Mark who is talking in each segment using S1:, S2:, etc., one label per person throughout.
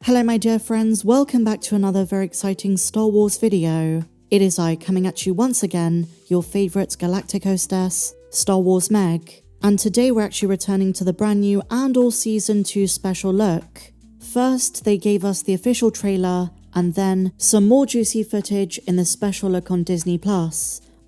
S1: Hello my dear friends, welcome back to another very exciting Star Wars video. It is I coming at you once again, your favourite galactic hostess, Star Wars Meg. And today we're actually returning to the brand new Andor Season 2 special look. First, they gave us the official trailer, and then some more juicy footage in the special look on Disney+.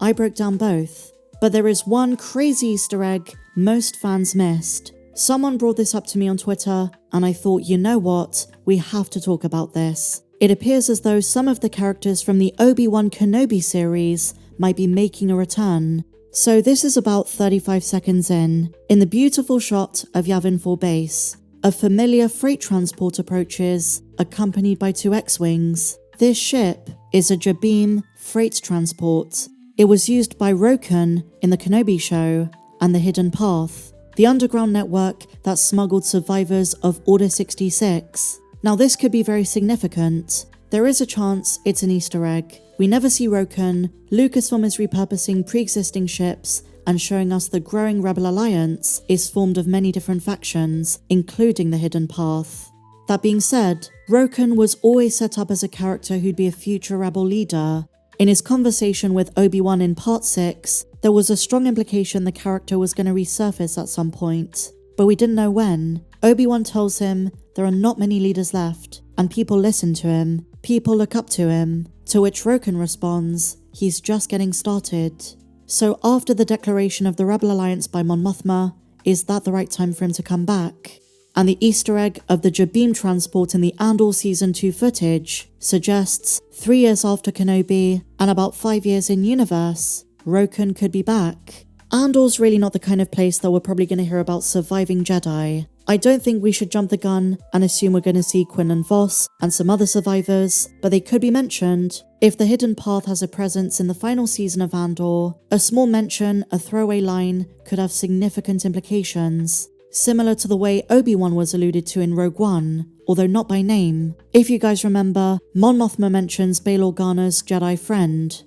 S1: I broke down both. But there is one crazy Easter egg most fans missed. Someone brought this up to me on Twitter, and I thought, you know what, we have to talk about this. It appears as though some of the characters from the Obi-Wan Kenobi series might be making a return. So this is about 35 seconds in the beautiful shot of Yavin 4 base. A familiar freight transport approaches, accompanied by 2 X-Wings. This ship is a Jabeam freight transport. It was used by Roken in the Kenobi show and the Hidden Path, the underground network that smuggled survivors of Order 66. Now this could be very significant. There is a chance it's an Easter egg. We never see Roken. Lucasfilm is repurposing pre-existing ships and showing us the growing Rebel Alliance is formed of many different factions, including the Hidden Path. That being said, Roken was always set up as a character who'd be a future Rebel leader. In his conversation with Obi-Wan in Part 6, there was a strong implication the character was going to resurface at some point, but we didn't know when. Obi-Wan tells him there are not many leaders left, and people listen to him, people look up to him, to which Roken responds, he's just getting started. So after the declaration of the Rebel Alliance by Mon Mothma, is that the right time for him to come back? And the Easter egg of the Jabeam transport in the Andor Season 2 footage suggests 3 years after Kenobi and about 5 years in universe, Roken could be back. Andor's really not the kind of place that we're probably going to hear about surviving Jedi. I don't think we should jump the gun and assume we're going to see Quinn and Voss and some other survivors, but they could be mentioned. If the Hidden Path has a presence in the final season of Andor, a small mention, a throwaway line, could have significant implications. Similar to the way Obi-Wan was alluded to in Rogue One, although not by name. If you guys remember, Mon Mothma mentions Bail Organa's Jedi friend.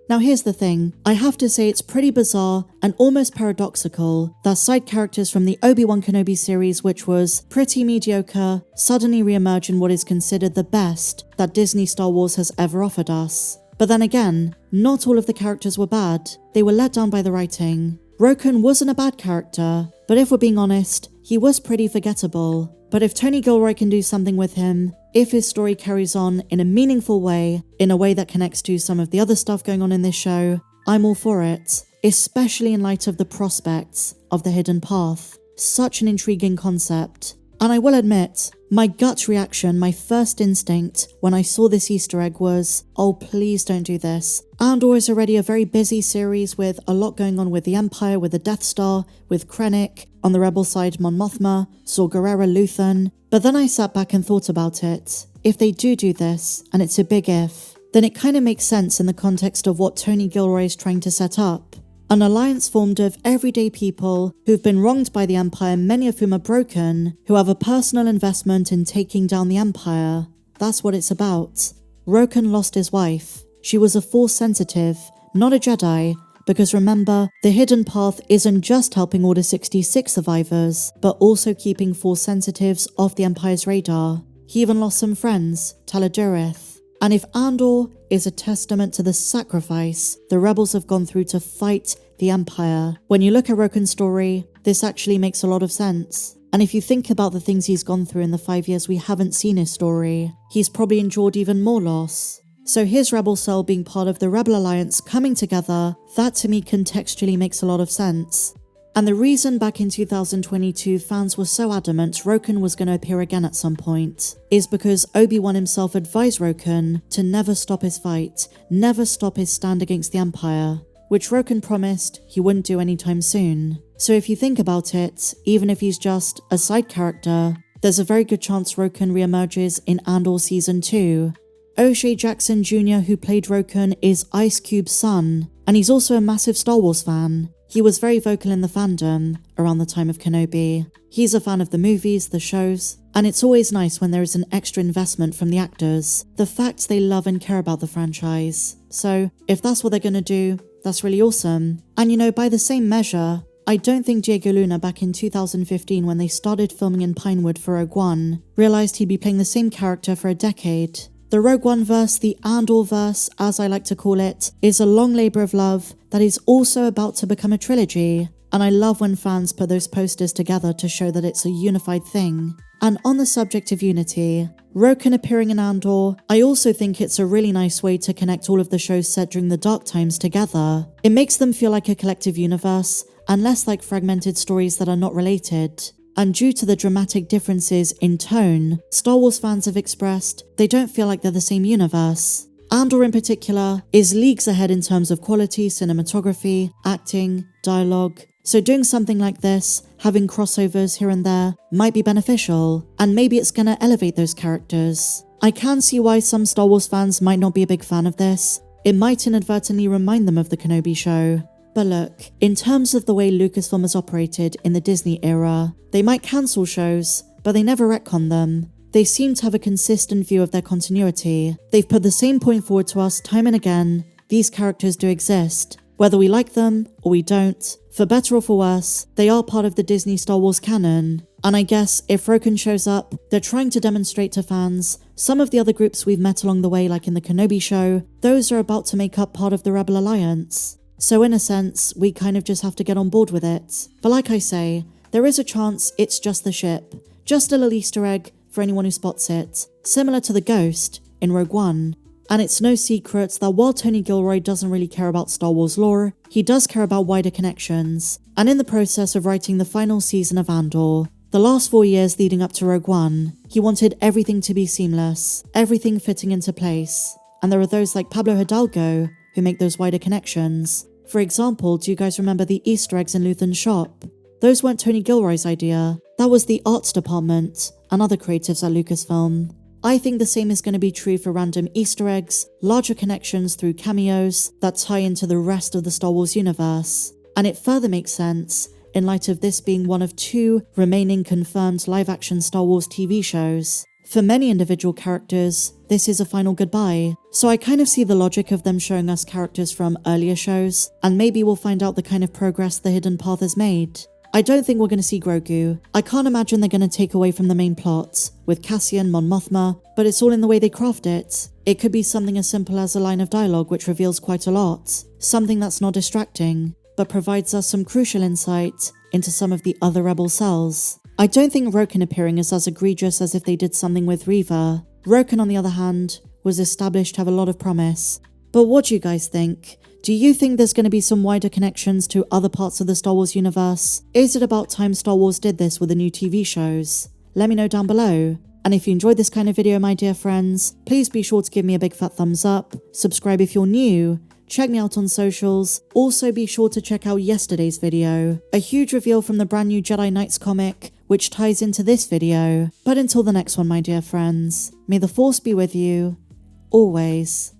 S1: Now here's the thing, I have to say it's pretty bizarre and almost paradoxical that side characters from the Obi-Wan Kenobi series, which was pretty mediocre, suddenly re-emerge in what is considered the best that Disney Star Wars has ever offered us. But then again, not all of the characters were bad, they were let down by the writing. Roken wasn't a bad character, but if we're being honest, he was pretty forgettable. But if Tony Gilroy can do something with him, if his story carries on in a meaningful way, in a way that connects to some of the other stuff going on in this show, I'm all for it, especially in light of the prospects of the Hidden Path. Such an intriguing concept. And I will admit, my gut reaction, my first instinct when I saw this Easter egg was, oh please don't do this. Andor is already a very busy series with a lot going on with the Empire, with the Death Star, with Krennic, on the Rebel side Mon Mothma, Saw Gerrera Luthen. But then I sat back and thought about it. If they do this, and it's a big if, then it kind of makes sense in the context of what Tony Gilroy is trying to set up. An alliance formed of everyday people who've been wronged by the Empire, many of whom are broken, who have a personal investment in taking down the Empire. That's what it's about. Roken lost his wife. She was a Force sensitive, not a Jedi, because remember, the Hidden Path isn't just helping Order 66 survivors, but also keeping Force sensitives off the Empire's radar. He even lost some friends, Taladurith. And if Andor is a testament to the sacrifice the rebels have gone through to fight the Empire, when you look at Roken's story, this actually makes a lot of sense. And if you think about the things he's gone through in the 5 years we haven't seen his story, he's probably endured even more loss. So his rebel cell being part of the Rebel Alliance coming together, that to me contextually makes a lot of sense. And the reason back in 2022 fans were so adamant Roken was going to appear again at some point is because Obi-Wan himself advised Roken to never stop his fight, never stop his stand against the Empire, which Roken promised he wouldn't do anytime soon. So if you think about it, even if he's just a side character, there's a very good chance Roken re-emerges in Andor Season 2. O'Shea Jackson Jr., who played Roken, is Ice Cube's son, and he's also a massive Star Wars fan. He was very vocal in the fandom around the time of Kenobi. He's a fan of the movies, the shows, and it's always nice when there is an extra investment from the actors, the fact they love and care about the franchise. So if that's what they're going to do, that's really awesome. And you know, by the same measure, I don't think Diego Luna back in 2015 when they started filming in Pinewood for Rogue One realized he'd be playing the same character for a decade. The Rogue One verse, the Andor verse, as I like to call it, is a long labor of love that is also about to become a trilogy. And I love when fans put those posters together to show that it's a unified thing. And on the subject of unity, Roken appearing in Andor, I also think it's a really nice way to connect all of the shows set during the dark times together. It makes them feel like a collective universe, and less like fragmented stories that are not related. And due to the dramatic differences in tone, Star Wars fans have expressed they don't feel like they're the same universe. Andor in particular is leagues ahead in terms of quality, cinematography, acting, dialogue. So doing something like this, having crossovers here and there, might be beneficial, and maybe it's gonna elevate those characters. I can see why some Star Wars fans might not be a big fan of this. It might inadvertently remind them of the Kenobi show. But look, in terms of the way Lucasfilm has operated in the Disney era, they might cancel shows, but they never retcon them. They seem to have a consistent view of their continuity. They've put the same point forward to us time and again. These characters do exist. Whether we like them or we don't, for better or for worse, they are part of the Disney Star Wars canon. And I guess if Roken shows up, they're trying to demonstrate to fans some of the other groups we've met along the way, like in the Kenobi show, those are about to make up part of the Rebel Alliance. So in a sense, we kind of just have to get on board with it. But like I say, there is a chance it's just the ship. Just a little Easter egg for anyone who spots it, similar to the Ghost in Rogue One. And it's no secret that while Tony Gilroy doesn't really care about Star Wars lore, he does care about wider connections. And in the process of writing the final season of Andor, the last 4 years leading up to Rogue One, he wanted everything to be seamless, everything fitting into place. And there are those like Pablo Hidalgo who make those wider connections. For example, do you guys remember the Easter eggs in Luthen's shop? Those weren't Tony Gilroy's idea. That was the arts department and other creatives at Lucasfilm. I think the same is going to be true for random Easter eggs, larger connections through cameos that tie into the rest of the Star Wars universe. And it further makes sense in light of this being one of 2 remaining confirmed live-action Star Wars TV shows. For many individual characters, this is a final goodbye, so I kind of see the logic of them showing us characters from earlier shows, and maybe we'll find out the kind of progress the Hidden Path has made. I don't think we're going to see Grogu. I can't imagine they're going to take away from the main plot, with Cassian, Mon Mothma, but it's all in the way they craft it. It could be something as simple as a line of dialogue which reveals quite a lot, something that's not distracting, but provides us some crucial insight into some of the other Rebel cells. I don't think Roken appearing is as egregious as if they did something with Reva. Roken, on the other hand, was established to have a lot of promise. But what do you guys think? Do you think there's going to be some wider connections to other parts of the Star Wars universe? Is it about time Star Wars did this with the new TV shows? Let me know down below. And if you enjoyed this kind of video, my dear friends, please be sure to give me a big fat thumbs up, subscribe if you're new, check me out on socials. Also be sure to check out yesterday's video, a huge reveal from the brand new Jedi Knights comic, which ties into this video. But until the next one, my dear friends, may the Force be with you, always.